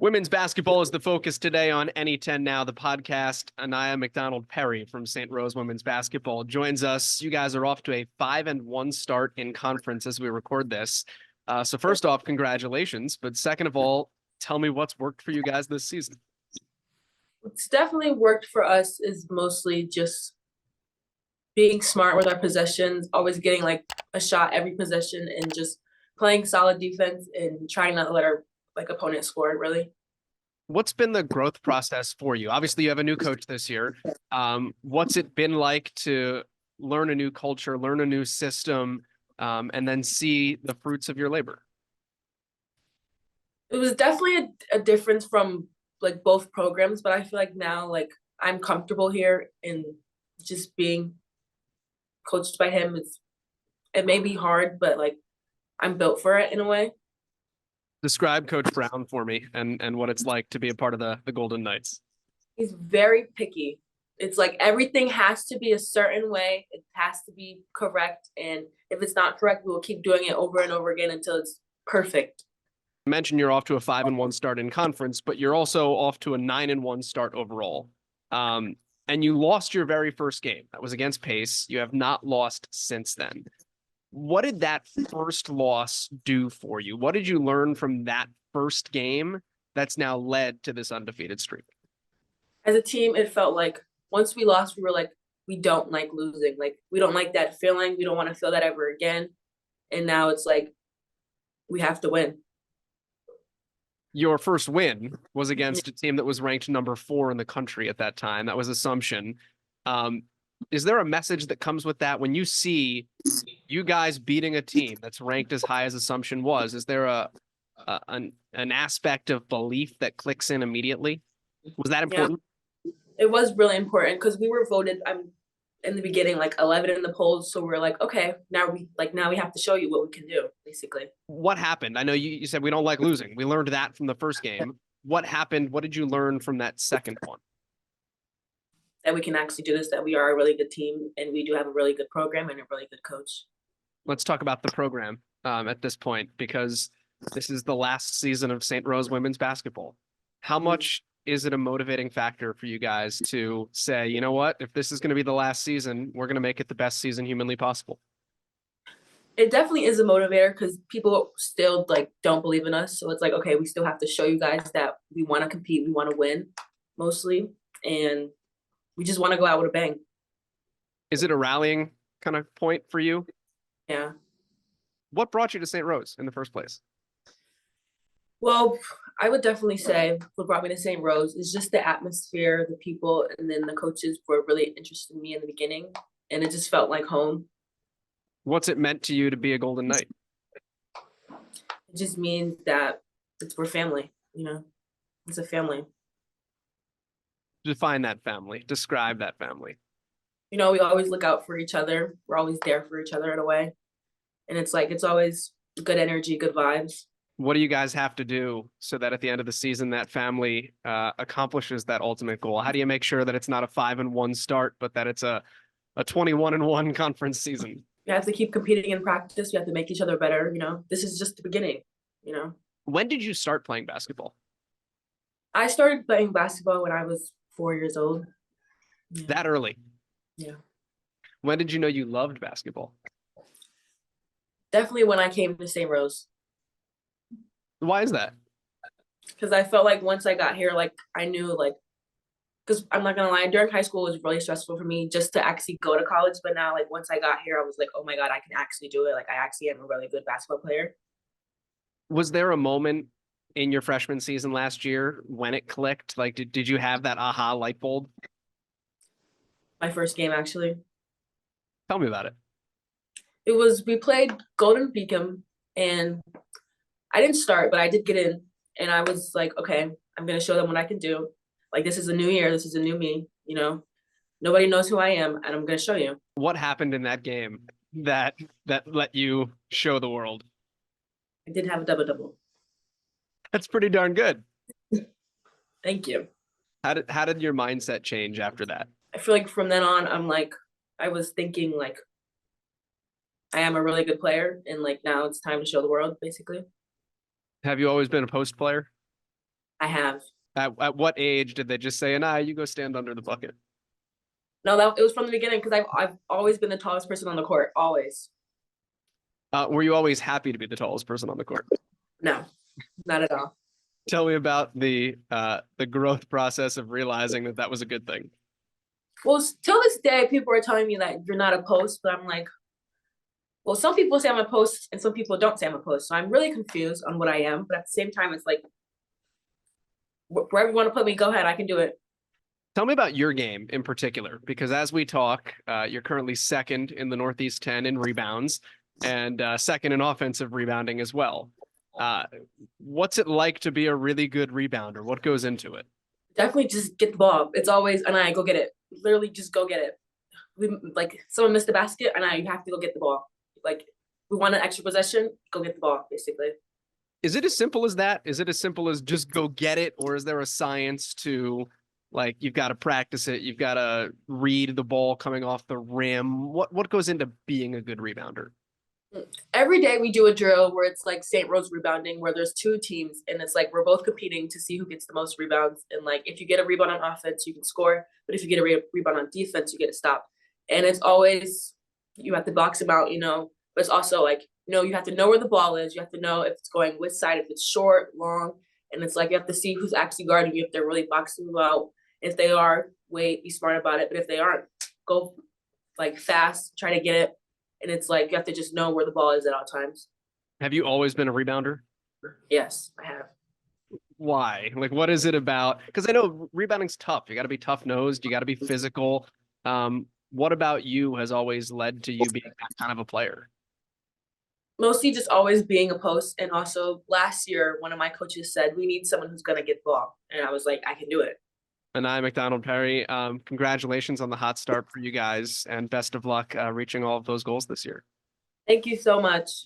Women's basketball is the focus today on NE10 Now, the podcast. Aniya McDonald-Perry from St. Rose Women's Basketball joins us. You guys are off to a 5-1 start in conference as we record this. So first off, congratulations. But second of all, tell me what's worked for you guys this season. What's definitely worked for us is mostly just being smart with our possessions, always getting like a shot every possession and just playing solid defense and trying not to let our opponent score, really. What's been the growth process for you? Obviously, you have a new coach this year. What's it been like to learn a new culture, learn a new system, and then see the fruits of your labor? It was definitely a difference from like both programs, but I feel like now I'm comfortable here and just being coached by him. It may be hard, but I'm built for it in a way. Describe Coach Brown for me and what it's like to be a part of the Golden Knights. He's very picky. It's like everything has to be a certain way. It has to be correct. And if it's not correct, we will keep doing it over and over again until it's perfect. You mentioned you're off to a 5-1 start in conference, but you're also off to a 9-1 start overall. And you lost your very first game. That was against Pace. You have not lost since then. What did that first loss do for you? What did you learn from that first game that's now led to this undefeated streak? As a team, it felt like once we lost, we were like, we don't like losing. We don't like that feeling. We don't want to feel that ever again. And now it's like, we have to win. Your first win was against a team that was ranked number 4 in the country at that time. That was Assumption. Is there a message that comes with that when you see you guys beating a team that's ranked as high as Assumption was? Is there an aspect of belief that clicks in immediately? Was that important? Yeah. It was really important because we were voted in the beginning 11 in the polls, so we're like, okay, now we have to show you what we can do, basically. What happened? I know you said we don't like losing. We learned that from the first game. What happened? What did you learn from that second one? That we can actually do this, that we are a really good team, and we do have a really good program and a really good coach. Let's talk about the program at this point, because this is the last season of St. Rose women's basketball. How much is it a motivating factor for you guys to say, you know what, if this is going to be the last season, we're going to make it the best season humanly possible? It definitely is a motivator because people still don't believe in us. So it's like, okay, we still have to show you guys that we want to compete, we want to win mostly, and we just want to go out with a bang. Is it a rallying kind of point for you? Yeah. What brought you to St. Rose in the first place? Well, I would definitely say what brought me to St. Rose is just the atmosphere, the people, and then the coaches were really interested in me in the beginning, and it just felt like home. What's it meant to you to be a Golden Knight? It just means that we're family, it's a family. Define that family. Describe that family. We always look out for each other. We're always there for each other in a way. And it's always good energy, good vibes. What do you guys have to do so that at the end of the season, that family accomplishes that ultimate goal? How do you make sure that it's not a 5-1 start, but that it's a 21-1 conference season? We have to keep competing in practice. We have to make each other better. This is just the beginning, When did you start playing basketball? I started playing basketball when I was 4 years old. Yeah. That early? Yeah. When did you know you loved basketball? Definitely when I came to St. Rose. Why is that? Because I felt like once I got here, I knew, because I'm not gonna lie, during high school it was really stressful for me just to actually go to college. But now, once I got here, I was like, oh my God, I can actually do it. I actually am a really good basketball player. Was there a moment in your freshman season last year when it clicked? Did you have that aha light bulb? My first game, actually. Tell me about it. We played Golden Beacon, and I didn't start, but I did get in. And I was like, okay, I'm going to show them what I can do. This is a new year. This is a new me, Nobody knows who I am, and I'm going to show you. What happened in that game that let you show the world? I did have a double-double. That's pretty darn good. Thank you. How did your mindset change after that? I feel like from then on, I was thinking I am a really good player, and now it's time to show the world, basically. Have you always been a post player? I have. At what age did they just say, "Aniya, you go stand under the bucket"? No, it was from the beginning because I've always been the tallest person on the court, always. Were you always happy to be the tallest person on the court? No, not at all. Tell me about the growth process of realizing that that was a good thing. Well, till this day, people are telling me that you're not a post, but I'm like, well, some people say I'm a post and some people don't say I'm a post. So I'm really confused on what I am. But at the same time, it's like, wherever you want to put me, go ahead, I can do it. Tell me about your game in particular, because as we talk, you're currently second in the Northeast 10 in rebounds and second in offensive rebounding as well. What's it like to be a really good rebounder? What goes into it? Definitely just get the ball. It's always, and I go get it. Literally just go get it. We like someone missed the basket, and you have to go get the ball. Like we want an extra possession, go get the ball, basically. Is it as simple as that? Is it as simple as just go get it? Or is there a science to, like, you've got to practice it, you've got to read the ball coming off the rim? What goes into being a good rebounder? Every day we do a drill where it's like St. Rose rebounding, where there's two teams, and it's like we're both competing to see who gets the most rebounds. And like if you get a rebound on offense, you can score, but if you get a rebound on defense, you get a stop. And it's always you have to box them out, but it's also like you have to know where the ball is. You have to know if it's going which side, if it's short, long, and it's like you have to see who's actually guarding you, if they're really boxing you out. If they are, wait, be smart about it. But if they aren't, go like fast, try to get it. And it's like you have to just know where the ball is at all times. Have you always been a rebounder? Yes, I have. Why? Like, what is it about? Because I know rebounding's tough. You got to be tough-nosed. You got to be physical. What about you has always led to you being that kind of a player? Mostly just always being a post. And also last year, one of my coaches said, we need someone who's going to get the ball. And I was like, I can do it. Aniya McDonald-Perry, congratulations on the hot start for you guys and best of luck reaching all of those goals this year. Thank you so much.